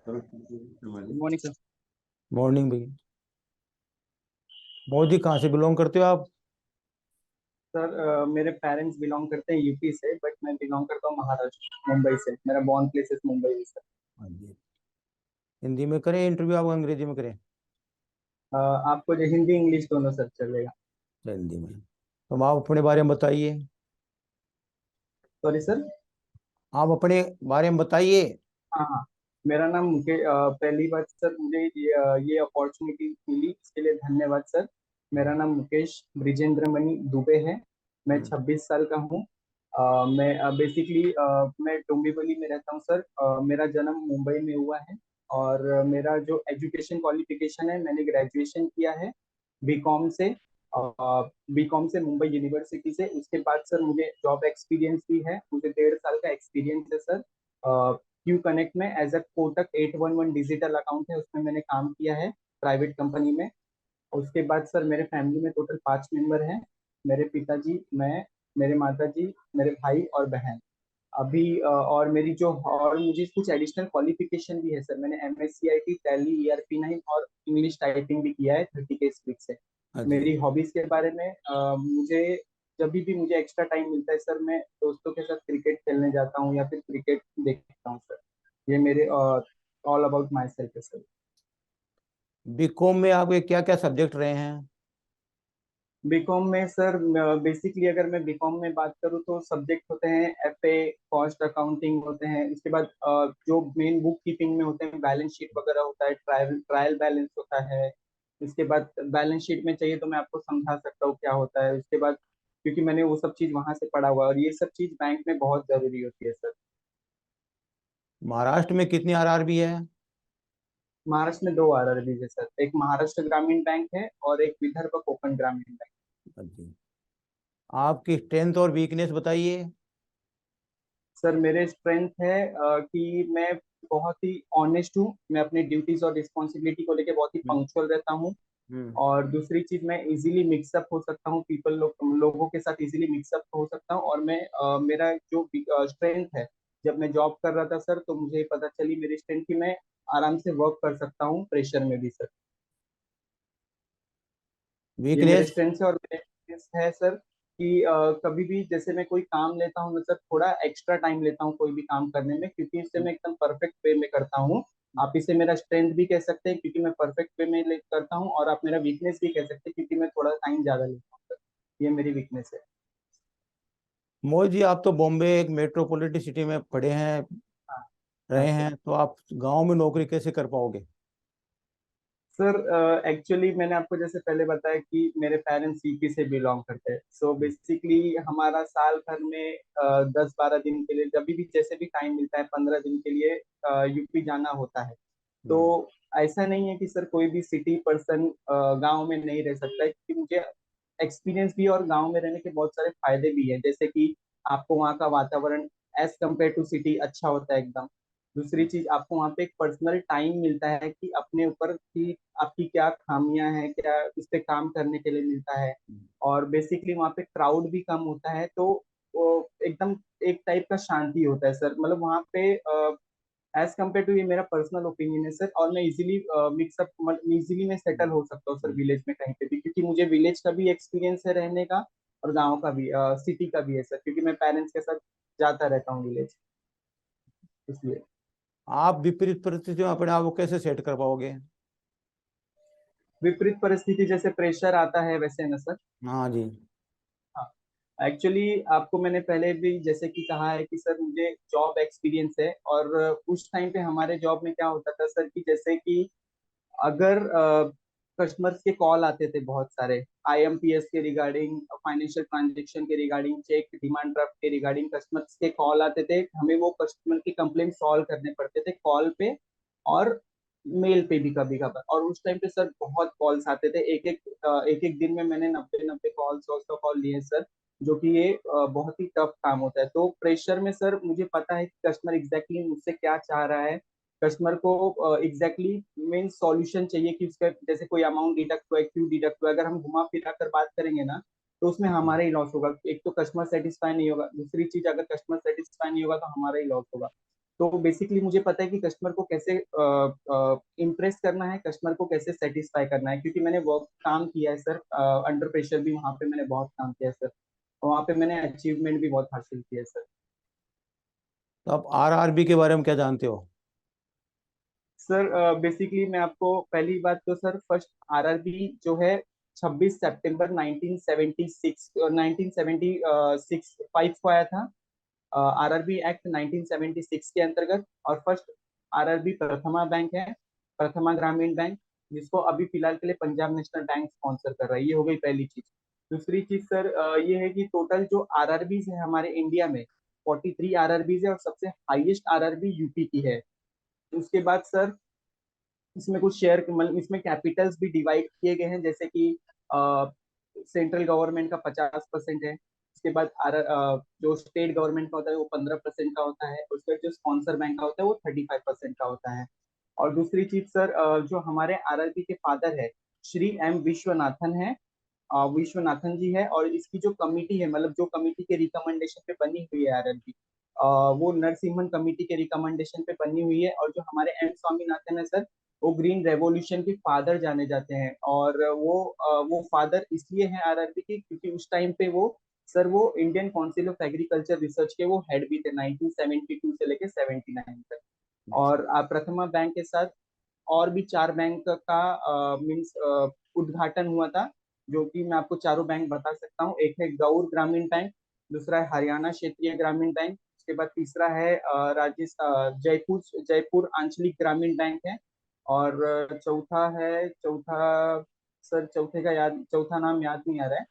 Good morning sir. Morning भाई। मोदी जी कहाँ से बिलोंग करते हो आप? सर मेरे पेरेंट्स बिलोंग करते हैं यूपी से, बट मैं बिलोंग करता हूँ महाराष्ट्र, मुंबई से। मेरा बॉर्न प्लेस इज मुंबई है सर। हाँ जी। हिंदी में करें इंटरव्यू, आप अंग्रेजी में करें? आपको जो हिंदी इंग्लिश दोनों सर चलेगा। हिंदी में। तो आप अपने बारे में बताइए। Sorry sir. आप अपने बारे में बताइए। हाँ हाँ। मेरा नाम मुकेश। पहली बात सर, मुझे ये अपॉर्चुनिटी मिली, इसके लिए धन्यवाद सर। मेरा नाम मुकेश ब्रिजेंद्र मणि दुबे है। मैं हम्म। 26 साल का हूँ। मैं बेसिकली मैं डोंबिवली में रहता हूँ सर। मेरा जन्म मुंबई में हुआ है। और मेरा जो एजुकेशन क्वालिफिकेशन है, मैंने ग्रेजुएशन किया है बीकॉम से। बीकॉम से मुंबई यूनिवर्सिटी से। उसके बाद सर मुझे जॉब एक्सपीरियंस भी है, मुझे 1.5 साल का एक्सपीरियंस है सर। क्यू कनेक्ट में as a Kotak 811 digital account है, उसमें मैंने काम किया है प्राइवेट कंपनी में। उसके बाद सर मेरे फैमिली में टोटल 5 मेंबर हैं। मेरे पिताजी, मैं, मेरे माताजी, मेरे भाई और बहन। अभी और मेरी जो और मुझे कुछ एडिशनल क्वालिफिकेशन भी है सर। मैंने MSc IT, टैली, ERP9 और इंग्लिश टाइपिंग भी किया है 30 के स्पीड से। हाँ जी। मेरी हॉबीज के बारे में मुझे जब भी मुझे एक्स्ट्रा टाइम मिलता है सर, मैं दोस्तों के साथ क्रिकेट खेलने जाता हूँ या फिर क्रिकेट देखता हूँ सर। ये मेरे ऑल अबाउट माई सेल्फ है सर। बीकॉम में आपके क्या क्या सब्जेक्ट रहे हैं? बीकॉम में सर बेसिकली अगर मैं बीकॉम में बात करूँ तो सब्जेक्ट होते हैं FA, कॉस्ट अकाउंटिंग होते हैं। इसके बाद जो मेन बुक कीपिंग में होते हैं, बैलेंस शीट वगैरह होता है, ट्रायल ट्रायल बैलेंस होता है। इसके बाद बैलेंस शीट में चाहिए तो मैं आपको समझा सकता हूँ क्या होता है। उसके बाद क्योंकि मैंने वो सब चीज वहां से पढ़ा हुआ है, और ये सब चीज बैंक में बहुत जरूरी होती है सर। महाराष्ट्र में कितनी आरआरबी है? महाराष्ट्र में 2 RRB है सर, एक महाराष्ट्र ग्रामीण बैंक है और एक विदर्भ कोकण ग्रामीण बैंक। हाँ जी। आपकी स्ट्रेंथ और वीकनेस बताइए। सर मेरे स्ट्रेंथ है कि मैं बहुत ही ऑनेस्ट हूँ। मैं अपनी ड्यूटीज और रिस्पॉन्सिबिलिटी को लेकर बहुत ही हम्म। पंक्चुअल रहता हूँ। हम्म। और दूसरी चीज, मैं इजीली मिक्सअप हो सकता हूँ, लोगों के साथ इजीली मिक्सअप हो सकता हूँ। और मैं मेरा जो स्ट्रेंथ है, जब मैं जॉब कर रहा था सर तो मुझे पता चली मेरी स्ट्रेंथ की मैं आराम से वर्क कर सकता हूँ प्रेशर में भी सर। ये मेरे वीकनेस? स्ट्रेंथ है। और मेरे weakness है सर कि कभी भी जैसे मैं कोई काम लेता हूँ ना सर, थोड़ा एक्स्ट्रा टाइम लेता हूँ कोई भी काम करने में, क्योंकि इससे मैं एकदम परफेक्ट वे में करता हूँ। आप इसे मेरा स्ट्रेंथ भी कह सकते हैं क्योंकि मैं परफेक्ट वे में करता हूँ, और आप मेरा वीकनेस भी कह सकते हैं क्योंकि मैं थोड़ा टाइम ज्यादा लेता हूँ सर। ये मेरी वीकनेस है। मोदी जी, आप तो बॉम्बे एक मेट्रोपॉलिटन सिटी में पढ़े हैं, हाँ हाँ रहे सर। हैं, तो आप गांव में नौकरी कैसे कर पाओगे? सर एक्चुअली मैंने आपको जैसे पहले बताया कि मेरे पेरेंट्स यूपी से बिलोंग करते हैं। सो बेसिकली हमारा साल भर में 10-12 दिन के लिए, जब भी जैसे भी टाइम मिलता है, 15 दिन के लिए यूपी जाना होता है। तो हम्म। ऐसा नहीं है कि सर कोई भी सिटी पर्सन गांव में नहीं रह सकता है, क्योंकि मुझे एक्सपीरियंस भी है और गांव में रहने के बहुत सारे फायदे भी हैं। जैसे कि आपको वहाँ का वातावरण एज कम्पेयर टू सिटी अच्छा होता है एकदम। दूसरी चीज, आपको वहाँ पे एक पर्सनल टाइम मिलता है कि अपने ऊपर की आपकी क्या खामियां हैं, क्या उस पर काम करने के लिए मिलता है। और बेसिकली वहाँ पे क्राउड भी कम होता है, तो वो एकदम एक टाइप का शांति होता है सर। मतलब वहाँ पे एज कम्पेयर टू, ये मेरा पर्सनल ओपिनियन है सर। और मैं इजीली मिक्सअप इजीली मैं सेटल हो सकता हूँ सर विलेज में कहीं पे भी, क्योंकि मुझे विलेज का भी एक्सपीरियंस है रहने का, और गाँव का भी, सिटी का भी है सर, क्योंकि मैं पेरेंट्स के साथ जाता रहता हूँ विलेज, इसलिए। आप विपरीत परिस्थितियों में अपने आप को कैसे सेट कर पाओगे? विपरीत परिस्थिति जैसे प्रेशर आता है वैसे ना सर। हाँ जी। हाँ। एक्चुअली आपको मैंने पहले भी जैसे कि कहा है कि सर मुझे जॉब एक्सपीरियंस है, और उस टाइम पे हमारे जॉब में क्या होता था सर कि जैसे कि अगर कस्टमर्स के कॉल आते थे बहुत सारे, IMPS के रिगार्डिंग, फाइनेंशियल ट्रांजेक्शन के रिगार्डिंग, चेक डिमांड ड्राफ्ट के रिगार्डिंग कस्टमर्स के कॉल आते थे, हमें वो कस्टमर की कंप्लेंट सॉल्व करने पड़ते थे कॉल पे और मेल पे भी कभी कभार। और उस टाइम पे सर बहुत कॉल्स आते थे, एक एक दिन में मैंने 90-90 कॉल, 100-100 कॉल लिए सर, जो कि ये बहुत ही टफ काम होता है। तो प्रेशर में सर मुझे पता है कि कस्टमर एग्जैक्टली मुझसे क्या चाह रहा है। कस्टमर को एग्जैक्टली मेन सॉल्यूशन चाहिए कि उसका जैसे कोई अमाउंट डिडक्ट हुआ है, क्यों डिडक्ट हुआ है। अगर हम घुमा फिरा कर बात करेंगे ना, तो उसमें हमारा ही लॉस होगा। एक तो कस्टमर सेटिस्फाई नहीं होगा, दूसरी चीज अगर कस्टमर सेटिस्फाई नहीं होगा तो हमारा ही लॉस होगा। तो बेसिकली मुझे पता है कि कस्टमर को कैसे इम्प्रेस करना है, कस्टमर को कैसे सेटिस्फाई करना है, क्योंकि मैंने वर्क काम किया है सर। अंडर प्रेशर भी वहाँ पे मैंने बहुत काम किया है सर। वहाँ पे मैंने अचीवमेंट भी बहुत हासिल किया है सर। तो आप आरआरबी के बारे में क्या जानते हो? सर बेसिकली मैं आपको पहली बात तो सर फर्स्ट आरआरबी जो है 26 सितंबर 1976 1976 5 को आया था। आरआरबी एक्ट 1976 के अंतर्गत। और फर्स्ट आरआरबी प्रथमा बैंक है, प्रथमा ग्रामीण बैंक, जिसको अभी फिलहाल के लिए पंजाब नेशनल बैंक स्पॉन्सर कर रहा है। ये हो गई पहली चीज। दूसरी चीज सर ये है कि टोटल जो आरआरबीज है हमारे इंडिया में 43 आरआरबीज है, और सबसे हाईएस्ट आरआरबी यूपी की है। उसके बाद सर इसमें कुछ शेयर मतलब इसमें कैपिटल्स भी डिवाइड किए गए हैं, जैसे कि सेंट्रल गवर्नमेंट का 50% है। उसके बाद जो स्टेट गवर्नमेंट का होता है वो 15% का होता है। उसके बाद जो स्पॉन्सर बैंक का होता है वो 35% का होता है। और दूसरी चीज सर जो हमारे आरआरबी के फादर है श्री एम विश्वनाथन है, विश्वनाथन जी है। और इसकी जो कमिटी है, मतलब जो कमिटी के रिकमेंडेशन पे बनी हुई है आरआरबी, वो नरसिम्हन कमिटी के रिकमेंडेशन पे बनी हुई है। और जो हमारे एम स्वामीनाथन है सर, वो ग्रीन रेवोल्यूशन के फादर जाने जाते हैं। और वो फादर इसलिए हैं आरआरबी के क्योंकि उस टाइम पे वो Indian council of agriculture research के वो हेड भी थे 1972 से लेके 79 तक। और प्रथमा बैंक के साथ और भी 4 बैंक का मीन्स उद्घाटन हुआ था, जो कि मैं आपको चारों बैंक बता सकता हूँ। एक है गौर ग्रामीण बैंक, दूसरा है हरियाणा क्षेत्रीय ग्रामीण बैंक, उसके बाद तीसरा है राजस्थान जयपुर जयपुर आंचलिक ग्रामीण बैंक है। और चौथा सर चौथा नाम याद नहीं आ रहा है।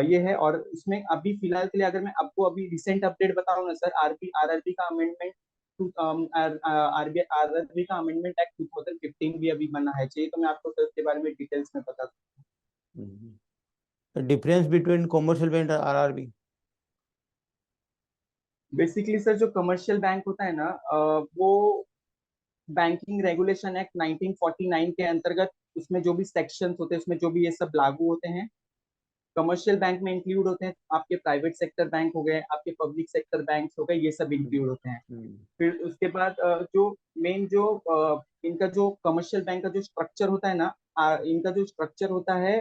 ये है। और इसमें अभी फिलहाल के लिए अगर मैं आपको अभी रिसेंट अपडेट बताऊं ना सर, आरआरबी का अमेंडमेंट आरआरबी का अमेंडमेंट एक्ट 2015 भी अभी बना है। चाहिए तो मैं आपको सर इसके बारे में डिटेल्स में बता सकता डिफरेंस बिटवीन कॉमर्शियल बैंक और आरआरबी? हूँ। बेसिकली सर जो कमर्शियल बैंक होता है ना वो बैंकिंग रेगुलेशन एक्ट 1949 के अंतर्गत उसमें जो भी सेक्शंस होते हैं उसमें जो भी ये सब लागू होते हैं। कमर्शियल बैंक में इंक्लूड होते हैं आपके प्राइवेट सेक्टर बैंक हो गए, आपके पब्लिक सेक्टर बैंक हो गए, ये सब इंक्लूड होते हैं। फिर उसके बाद जो मेन जो इनका जो कमर्शियल बैंक का जो स्ट्रक्चर होता है ना, इनका जो स्ट्रक्चर होता है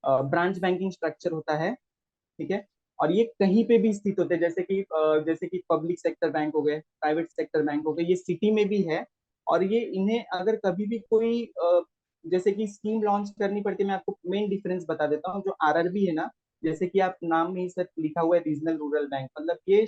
ब्रांच बैंकिंग स्ट्रक्चर होता है। ठीक है। और ये कहीं पे भी स्थित होते हैं, जैसे कि पब्लिक सेक्टर बैंक हो गए, प्राइवेट सेक्टर बैंक हो गए, ये सिटी में भी है। और ये इन्हें अगर कभी भी कोई जैसे कि स्कीम लॉन्च करनी पड़ती है, मैं आपको मेन डिफरेंस बता देता हूँ। जो आरआरबी है ना, जैसे कि आप नाम में ही सर लिखा हुआ है रीजनल रूरल बैंक, मतलब ये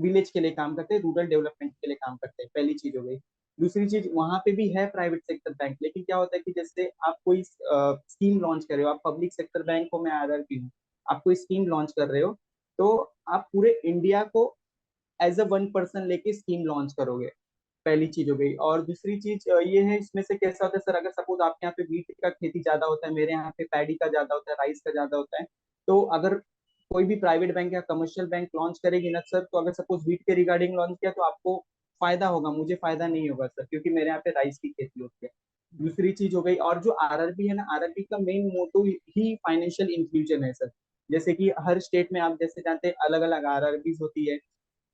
विलेज के लिए काम करते हैं, रूरल डेवलपमेंट के लिए काम करते हैं। पहली चीज हो गई। दूसरी चीज, वहां पे भी है प्राइवेट सेक्टर बैंक, लेकिन क्या होता है कि जैसे आप कोई स्कीम लॉन्च कर रहे हो, आप पब्लिक सेक्टर बैंक को, मैं आरआरबी हूँ, आप कोई स्कीम लॉन्च कर रहे हो, तो आप पूरे इंडिया को एज अ वन पर्सन लेके स्कीम लॉन्च करोगे। पहली चीज हो गई। और दूसरी चीज ये है, इसमें से कैसा होता है सर, अगर सपोज आपके यहाँ पे वीट का खेती ज्यादा होता है, मेरे यहाँ पे पैडी का ज्यादा होता है, राइस का ज्यादा होता है, तो अगर कोई भी प्राइवेट बैंक या कमर्शियल बैंक लॉन्च करेगी ना सर, तो अगर सपोज वीट के रिगार्डिंग लॉन्च किया तो आपको फायदा होगा, मुझे फायदा नहीं होगा सर, क्योंकि मेरे यहाँ पे राइस की खेती होती है। दूसरी चीज हो गई। और जो आरआरबी है ना, आरआरबी का मेन मोटो ही फाइनेंशियल इंक्लूजन है सर। जैसे कि हर स्टेट में आप जैसे जानते हैं अलग अलग आरआरबीज होती है,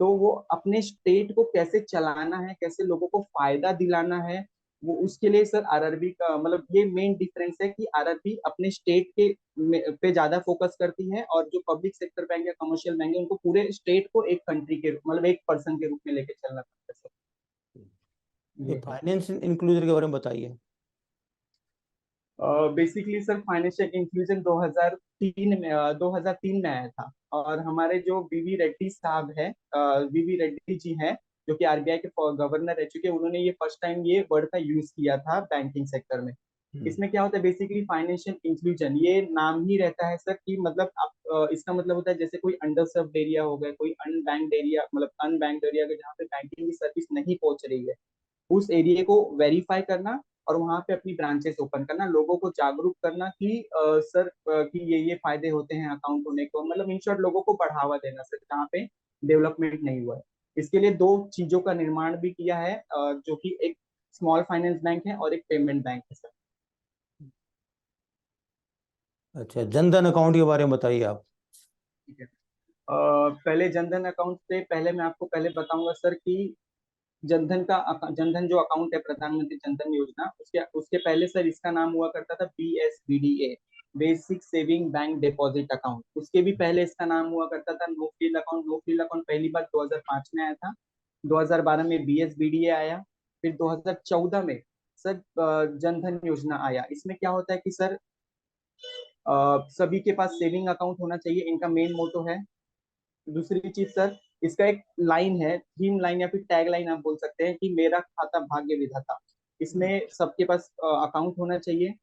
तो वो अपने स्टेट को कैसे चलाना है, कैसे लोगों को फायदा दिलाना है, वो उसके लिए सर आरआरबी का मतलब ये मेन डिफरेंस है कि आरआरबी अपने स्टेट के पे ज्यादा फोकस करती है, और जो पब्लिक सेक्टर बैंक या कमर्शियल बैंक है उनको पूरे स्टेट को एक कंट्री के मतलब एक पर्सन के रूप में लेके चलना पड़ता है सर। ये ये है। फाइनेंस इंक्लूजन के बारे में बताइए। बेसिकली सर फाइनेंशियल इंक्लूजन 2003 में आया था। और हमारे जो वीवी रेड्डी साहब है, वीवी रेड्डी जी हैं, जो कि आरबीआई के गवर्नर रह चुके हैं, उन्होंने ये फर्स्ट टाइम ये वर्ड का यूज किया था बैंकिंग सेक्टर में। हम्म। इसमें क्या होता है बेसिकली फाइनेंशियल इंक्लूजन, ये नाम ही रहता है सर कि मतलब आप इसका मतलब होता है जैसे कोई अंडर सर्व्ड एरिया हो गया, कोई अनबैंक्ड एरिया, मतलब अनबैंक्ड एरिया जहाँ पे बैंकिंग की सर्विस नहीं पहुंच रही है, उस एरिया को वेरीफाई करना और वहां पे अपनी ब्रांचेस ओपन करना, लोगों को जागरूक करना कि सर कि ये फायदे होते हैं अकाउंट होने को, मतलब इन शॉर्ट लोगों को बढ़ावा देना सर जहाँ पे डेवलपमेंट नहीं हुआ है। इसके लिए दो चीजों का निर्माण भी किया है, जो कि एक स्मॉल फाइनेंस बैंक है और एक पेमेंट बैंक है सर। अच्छा, जनधन अकाउंट के बारे में बताइए आप। ठीक है। पहले जनधन अकाउंट से पहले मैं आपको पहले बताऊंगा सर कि जनधन जो अकाउंट है प्रधानमंत्री जनधन योजना, उसके उसके पहले सर इसका नाम हुआ करता था BSBDA, basic saving bank deposit account. उसके भी पहले इसका नाम हुआ करता था no frill account. No frill account पहली बार 2005 में आया था। 2012 में BSBDA आया। फिर 2014 में सर जनधन योजना आया। इसमें क्या होता है कि सर सभी के पास सेविंग अकाउंट होना चाहिए, इनका मेन मोटो है। दूसरी चीज सर, इसका एक लाइन है, थीम लाइन या फिर टैग लाइन आप बोल सकते हैं कि मेरा खाता भाग्य विधाता। इसमें सबके पास अकाउंट होना चाहिए।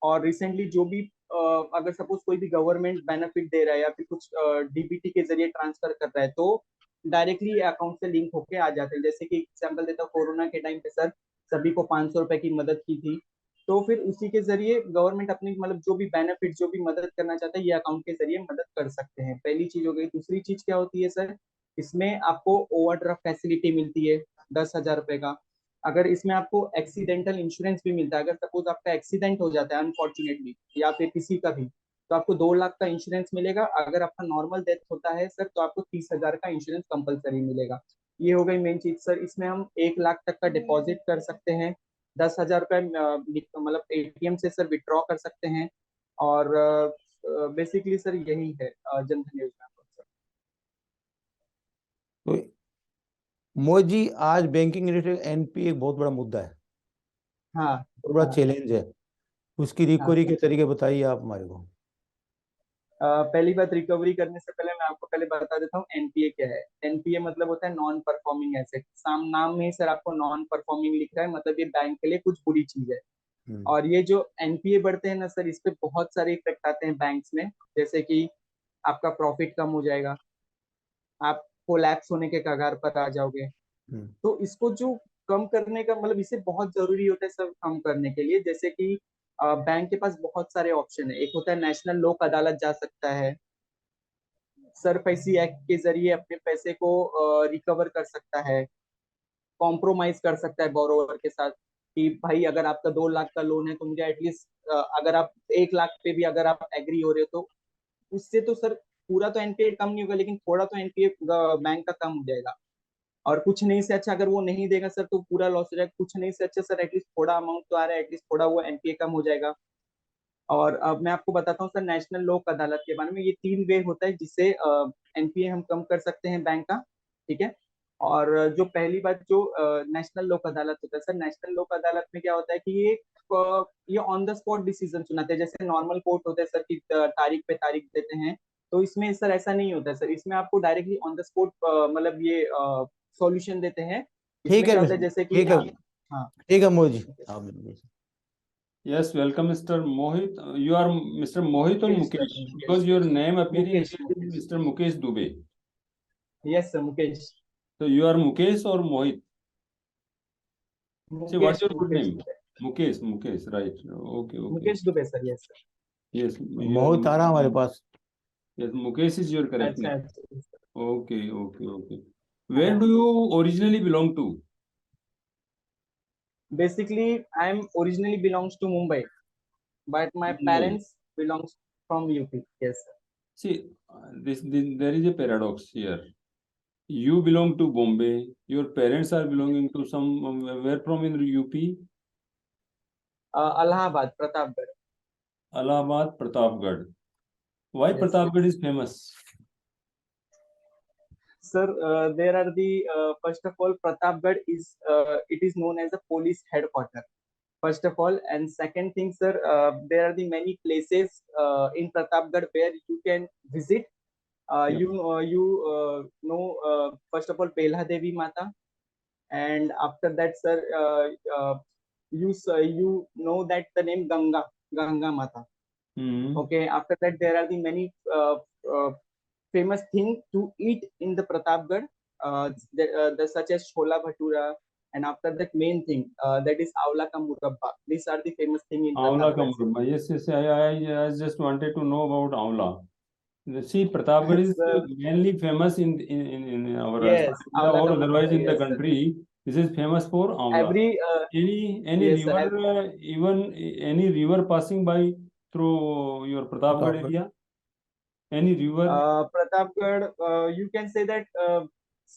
और रिसेंटली जो भी अगर सपोज कोई भी गवर्नमेंट बेनिफिट दे रहा है या फिर कुछ DBT के जरिए ट्रांसफर कर रहा है, तो डायरेक्टली अकाउंट से लिंक होके आ जाते हैं। जैसे कि एग्जाम्पल देता हूँ, कोरोना के टाइम पे सर सभी को 500 रुपए की मदद की थी। तो फिर उसी के जरिए गवर्नमेंट अपनी मतलब जो भी बेनिफिट जो भी मदद करना चाहता है, ये अकाउंट के जरिए मदद कर सकते हैं। पहली चीज हो गई। दूसरी चीज क्या होती है सर, इसमें आपको ओवरड्राफ्ट फैसिलिटी मिलती है 10,000 रुपए का। अगर इसमें आपको एक्सीडेंटल इंश्योरेंस भी मिलता है, अगर सपोज आपका एक्सीडेंट हो जाता है अनफॉर्चुनेटली या फिर किसी का भी, तो आपको 2 लाख का इंश्योरेंस मिलेगा। अगर आपका नॉर्मल डेथ होता है सर, तो आपको 30,000 का इंश्योरेंस कंपलसरी मिलेगा। ये हो गई मेन चीज सर। इसमें हम 1 लाख तक का डिपॉजिट कर सकते हैं। 10,000 रुपये मतलब ATM से सर विड्रॉ कर सकते हैं। और बेसिकली सर यही है जनधन योजना का सर। तो मोहित जी, आज बैंकिंग रिलेटेड NPA एक बहुत बड़ा मुद्दा है, हाँ बहुत बड़ा हाँ चैलेंज है। उसकी हाँ रिकवरी सर। के तरीके बताइए आप हमारे को। पहली बात, रिकवरी करने से पहले मैं आपको पहले बता देता हूँ NPA क्या है। NPA मतलब होता है नॉन परफॉर्मिंग एसेट। नाम में ही सर आपको नॉन परफॉर्मिंग लिख रहा है, मतलब ये बैंक के लिए कुछ बुरी चीज है। हम्म। और ये जो NPA बढ़ते हैं ना सर, इस पे बहुत सारे इफेक्ट आते हैं बैंक्स में। जैसे कि आपका प्रॉफिट कम हो जाएगा, आप कोलैप्स होने के कगार पर आ जाओगे। हम्म। तो इसको जो कम करने का मतलब, इसे बहुत जरूरी होता है सब कम करने के लिए। जैसे कि बैंक के पास बहुत सारे ऑप्शन है। एक होता है नेशनल लोक अदालत जा सकता है, सरफेसी एक्ट के जरिए अपने पैसे को रिकवर कर सकता है। कॉम्प्रोमाइज कर सकता है बोरोवर के साथ कि भाई अगर आपका 2 लाख का लोन है तो मुझे एटलीस्ट अगर आप 1 लाख पे भी अगर आप एग्री हो रहे हो, तो उससे तो सर पूरा तो NPA कम नहीं होगा, लेकिन थोड़ा तो NPA बैंक का कम हो जाएगा। और कुछ नहीं से अच्छा अगर वो नहीं देगा सर, तो पूरा लॉस हो जाएगा। कुछ नहीं से अच्छा सर एटलीस्ट थोड़ा अमाउंट तो आ रहा है, एटलीस्ट थोड़ा वो NPA कम हो जाएगा। और अब मैं आपको बताता हूँ सर नेशनल लोक अदालत के बारे में। ये 3 वे होता है जिससे NPA हम कम कर सकते हैं बैंक का। ठीक है। और जो पहली बात, जो नेशनल लोक अदालत होता है सर, नेशनल लोक अदालत में क्या होता है कि ये ऑन द स्पॉट डिसीजन सुनाते हैं। जैसे नॉर्मल कोर्ट होता है सर की तारीख पे तारीख देते हैं, तो इसमें सर ऐसा नहीं होता है सर। इसमें आपको डायरेक्टली ऑन द स्पॉट मतलब ये सॉल्यूशन देते हैं। ठीक इसमें है क्या होता है जैसे कि ठीक है हाँ। ठीक है मोहित जी, ठीक है आप सर। बोलिए। Yes, welcome, Mr. Mohit. You are Mr. Mohit or Mukesh sir, Mukesh? Mukesh Because your name appearing Mukesh here is Mukesh. Mr. Mukesh Dubey. Yes sir, Mukesh. So you are Mukesh or Mohit? See, what's Mukesh your good Mukesh name? Dubey. Mukesh, right. Okay, okay. Mukesh Dubey sir, yes sir. Yes, your मोहित आ रहा हमारे पास। yes, Mukesh is your correct अच्छा name. अच्छा। Okay, okay, okay. Where हाँ, do you originally belong to? basically I'm originally belongs to Mumbai, but my Mumbai. parents belongs from UP. Yes sir. See, this there is a paradox here. You belong to Bombay. Your parents are belonging to some where from in UP? Allahabad, Pratapgarh. Allahabad, Pratapgarh. Why Yes Pratapgarh yes. is famous? Sir, there are the first of all, Pratapgarh is it is known as a police headquarter. First of all, and second thing, sir, there are the many places in Pratapgarh where you can visit. Yeah. You know, first of all, Belha Devi Mata, and after that sir, you know that the name Ganga Mata. Hmm. Okay, after that there are the many famous thing to eat in the Pratapgarh, such as chola bhatura, and after that main thing, that is avla ka murabba. These are the famous thing in Amla ka Pratapgarh sir. murabba. Yes, yes. I just wanted to know about Amla. See, Pratapgarh is So, mainly famous in our yes, Rajasthan area avla or ka otherwise murabba, in the yes sir. country. This is famous for Amla. Every Any yes sir. river, even any river passing by through your Pratapgarh Pratapgarh. area? Any river? Pratapgarh, you can say that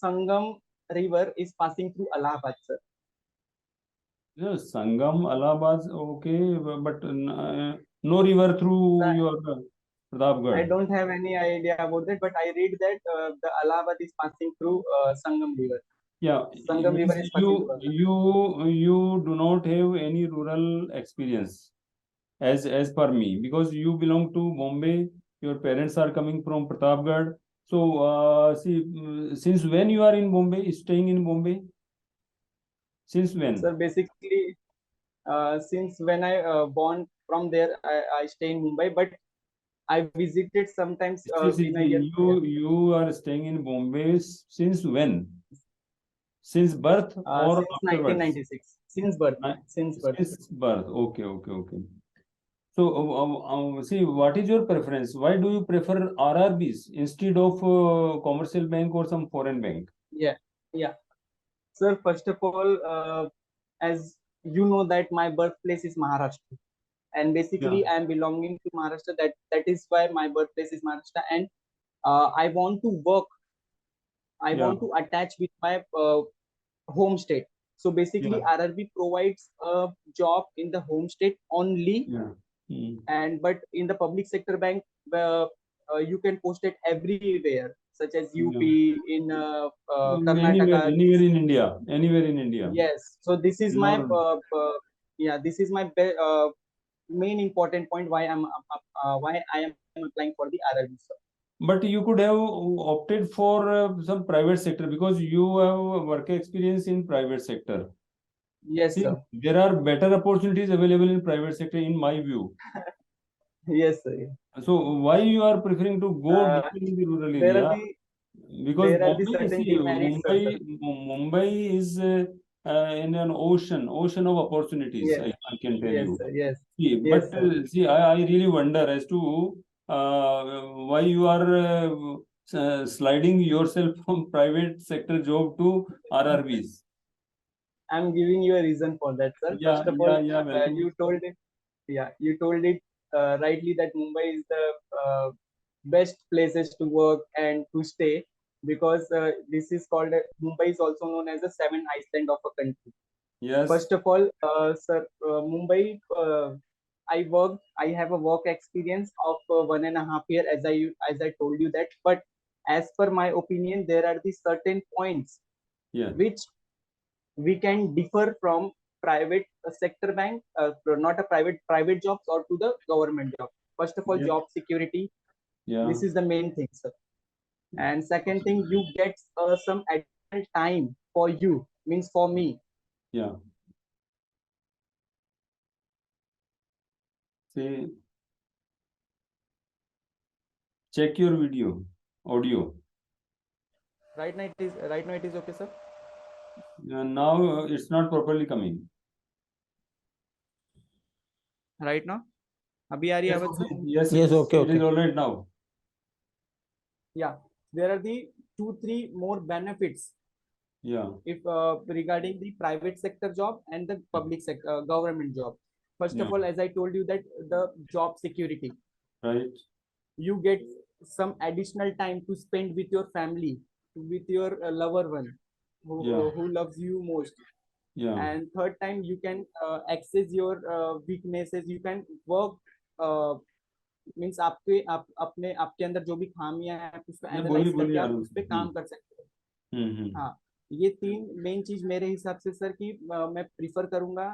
Sangam River is passing through Allahabad, sir. Yeah, Sangam, Allahabad, okay, but no river through your I Pratapgarh. don't have any idea about that, but I read that the Allahabad is passing through Sangam River. Yeah, Sangam means River is passing through Allahabad. you do not have any rural experience as per me, because you belong to Bombay, your parents are coming from Pratapgarh. So since when you are in Bombay, staying in Bombay? Since when? Sir, basically, since when I born from there, I stay in Mumbai, but I visited sometimes in a year. You are staying in Bombay since when? Since birth or Since afterwards? 1996. Since birth. Ni- Since birth. Since birth. Okay. So, see, what is your preference? Why do you prefer RRBs instead of commercial bank or some foreign bank? Yeah, yeah. Sir, first of all, as you know that my birthplace is Maharashtra, and basically Yeah, I am belonging to Maharashtra. That is why my birthplace is Maharashtra, and I want to work. I yeah, want to attach with my home state. So basically, yeah, RRB provides a job in the home state only, yeah. Mm. and but in the public sector bank, you can post it everywhere, such as Yeah. UP, in Anywhere, Karnataka. anywhere in India, anywhere in India. Yes, so this is my No, yeah, this is my main important point why I am applying for the RRB, sir. but you could have opted for some private sector because you have work experience in private sector. Yes, See, sir. there are better opportunities available in private sector, in my view. Yes, sir. So why you are preferring to go Uh, deep in the rural there are area? the Because there are the Bombay, certain see, demerits, sir. Mumbai is in an ocean of opportunities. Yes, I can tell yes, you. sir. Yes, See, yes, but sir. see, I really wonder as to why you are sliding yourself from private sector job to RRBs. I'm giving you a reason for that, sir. Yeah, First of all, yeah. Welcome. you told it. Yeah, you told it rightly that Mumbai is the best places to work and to stay, because this is called Mumbai is also known as the seven Iceland of a country. Yes. First of all, sir, Mumbai, I have a work experience of 1.5 years, as I told you that. But as per my opinion, there are the certain points Yeah. which we can differ from private sector bank, not a private jobs or to the government job. First of all, Yeah. job security. Yeah. This is the main thing, sir. And second thing, you get some additional time for you, means for me. Yeah. See, check your video, audio. Right now it is okay, sir. Now it's not properly coming. Right now, अभी आ रही है आवाज, sir? Yes, okay, It is all right now. Yeah, there are the 2-3 more benefits Yeah. if regarding the private sector job and the public sector government job. First of Yeah. all, as I told you that the job security, Right. you get some additional time to spend with your family, with your lover one Yeah. who loves you most. Yeah. And third time, you can access your weaknesses, you can work, means अपने आपके अंदर जो भी खामियां हैं आप उसको analyse करके आप उस पर काम कर सकते हो. हाँ, ये तीन मेन चीज मेरे हिसाब से सर की मैं प्रीफर करूंगा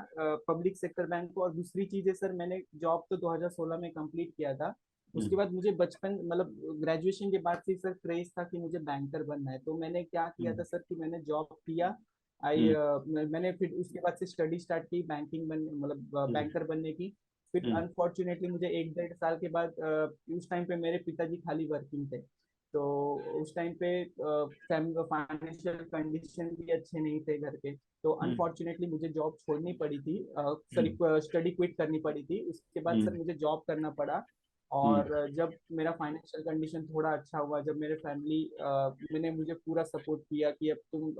पब्लिक सेक्टर बैंक को. और दूसरी चीज है सर, मैंने जॉब तो 2016 में कंप्लीट किया था. उसके बाद मुझे बचपन मतलब ग्रेजुएशन के बाद से सर क्रेज था कि मुझे बैंकर बनना है. तो मैंने क्या किया था सर कि मैंने जॉब किया. मैंने फिर उसके बाद से स्टडी स्टार्ट की बैंकिंग मतलब बैंकर बनने की. फिर अनफॉर्चुनेटली मुझे 1-1.5 साल के बाद उस टाइम पे मेरे पिताजी खाली वर्किंग थे. तो उस टाइम पे फाइनेंशियल कंडीशन भी अच्छे नहीं थे घर के. तो अनफॉर्चुनेटली मुझे जॉब छोड़नी पड़ी थी, सॉरी स्टडी क्विट करनी पड़ी थी. उसके बाद सर मुझे जॉब करना पड़ा. और जब मेरा फाइनेंशियल कंडीशन थोड़ा अच्छा हुआ, जब मेरे फैमिली मैंने मुझे पूरा सपोर्ट किया कि अब तुम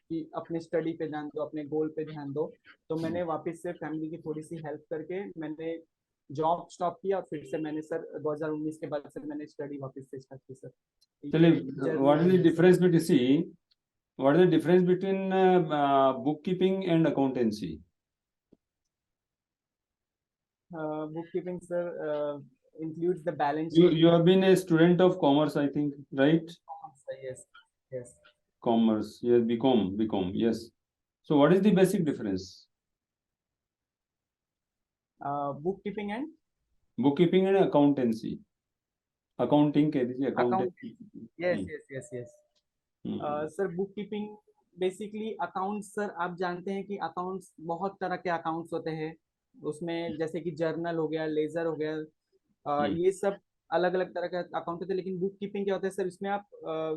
कि अपने स्टडी पे ध्यान दो, अपने गोल पे ध्यान दो. तो मैंने वापस से फैमिली की थोड़ी सी हेल्प करके मैंने जॉब स्टॉप किया और फिर से मैंने सर 2019 के बाद से मैंने स्टडी वापस से स्टार्ट की सर। चलिए, what is the difference between see what is the difference between book keeping and accountancy? Book keeping sir includes the balance You sheet. you have been a student of commerce, I think, right? Yes, yes. Commerce, yes, BCom, yes. So what is the basic difference? Bookkeeping and Bookkeeping and accountancy. Accounting कह दीजिए, account. accountancy. Yes. Sir book keeping basically accounts, sir आप जानते हैं कि accounts बहुत तरह के accounts होते हैं उसमें, जैसे कि जर्नल हो गया, लेजर हो गया, ये सब अलग अलग तरह के अकाउंट होते हैं। लेकिन बुक कीपिंग क्या होता है सर, इसमें आप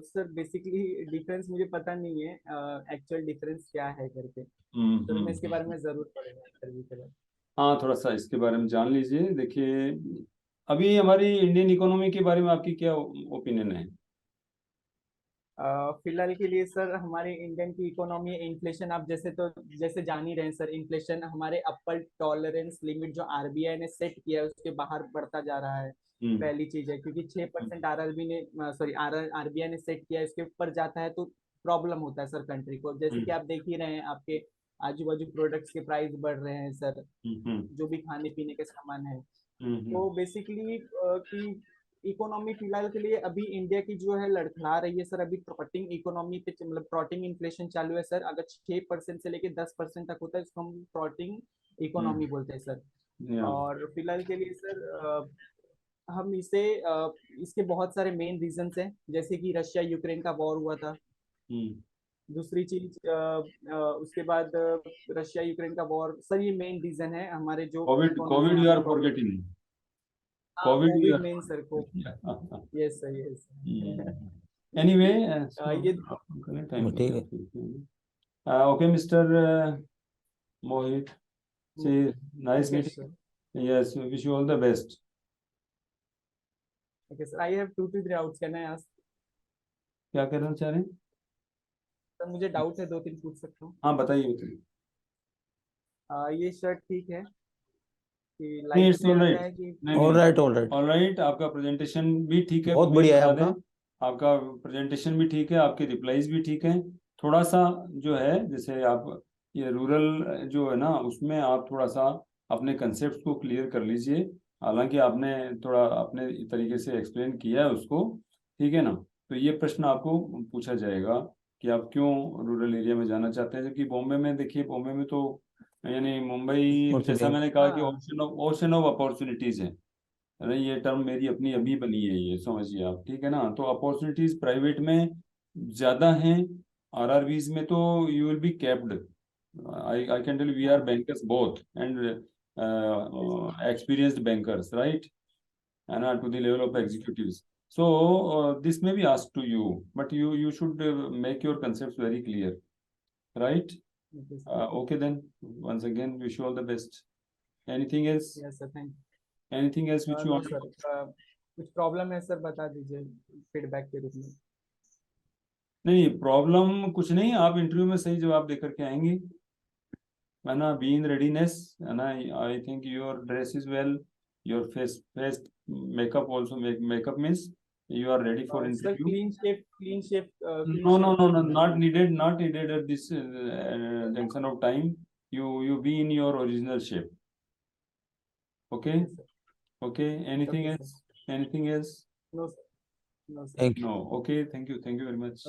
सर बेसिकली डिफरेंस मुझे पता नहीं है एक्चुअल डिफरेंस क्या है करके, तो मैं इसके बारे में जरूर पढ़ूंगा इंटरव्यू के बाद। हाँ, थोड़ा सा इसके बारे में जान लीजिए। देखिए, अभी हमारी इंडियन इकोनॉमी के बारे में आपकी क्या ओपिनियन है? फिलहाल के लिए सर हमारे इंडियन की इकोनॉमी, इन्फ्लेशन आप जैसे जान ही रहे हैं सर, इन्फ्लेशन हमारे अपर टॉलरेंस लिमिट जो आरबीआई ने सेट किया है उसके बाहर बढ़ता जा रहा है। पहली चीज है क्योंकि 6% आरबीआई ने सेट किया है, इसके ऊपर जाता है तो प्रॉब्लम होता है सर कंट्री को। जैसे कि आप देख ही रहे हैं, आपके आजू बाजू प्रोडक्ट्स के प्राइस बढ़ रहे हैं सर, जो भी खाने पीने के सामान है। तो बेसिकली कि इकोनॉमी फिलहाल के लिए अभी इंडिया की जो है लड़खड़ा रही है सर, अभी ट्रॉटिंग इकोनॉमी पे, मतलब ट्रॉटिंग इन्फ्लेशन चालू है सर। अगर 6% से लेके 10% तक होता है इसको हम ट्रॉटिंग इकोनॉमी बोलते हैं सर। और फिलहाल के लिए सर हम इसके बहुत सारे मेन रीजंस हैं, जैसे कि रशिया यूक्रेन का वॉर हुआ था। दूसरी चीज उसके बाद रशिया यूक्रेन का वॉर सर, ये मेन रीजन है हमारे जो covid you are forgetting. Covid main sir को। Yes sir, yes. एनीवे, ये ठीक है। Okay mister Mohit, see nice meeting. Yes, wish you all the best. Okay, sir. I have 2 to 3 doubts. Can I ask? क्या करना चाह रहे हैं? Sir मुझे डाउट है, 2-3 पूछ सकता हूँ? हाँ, बताइए। ये शर्ट ठीक है कि नहीं, लाइट इट्स में ऑल आता राइट। है कि ऑल राइट। आपका प्रेजेंटेशन भी ठीक है, बहुत बढ़िया है आपका प्रेजेंटेशन भी ठीक है, आपके रिप्लाईज भी ठीक है। थोड़ा सा जो है, जैसे आप ये रूरल जो है ना, उसमें आप थोड़ा सा अपने कंसेप्ट को क्लियर कर लीजिए। हालांकि आपने थोड़ा अपने तरीके से एक्सप्लेन किया है उसको, ठीक है ना। तो ये प्रश्न आपको पूछा जाएगा कि आप क्यों रूरल एरिया में जाना चाहते हैं, जबकि बॉम्बे में, देखिए बॉम्बे में तो, यानी मुंबई, जैसा मैंने कहा कि ओशन ऑफ अपॉर्चुनिटीज है। अरे ये टर्म मेरी अपनी अभी बनी है, ये समझिए आप, ठीक है ना। तो अपॉर्चुनिटीज प्राइवेट में ज्यादा हैं, आरआरबीज में तो you will be capped. I can tell we are bankers both and experienced bankers, right? And to the level of executives. So this may be asked to you, but you should make your concepts very clear, right? Okay then, once again, wish you all the best. Anything else? Yes sir, thank you. Anything else which you no want? Sir, कुछ problem है sir, बता दीजिए feedback के रूप में। नहीं, problem कुछ नहीं, आप इंटरव्यू में सही जवाब देकर के आएंगे, है ना। बी इन रेडीनेस, है ना। I think your dress is well, your face makeup also, makeup means you are ready for sir interview. clean shave No, not needed at this junction of time. You be in your original shape. Okay. Okay, anything else? Anything else? No sir, no sir. Thank you. No. Okay, thank you very much.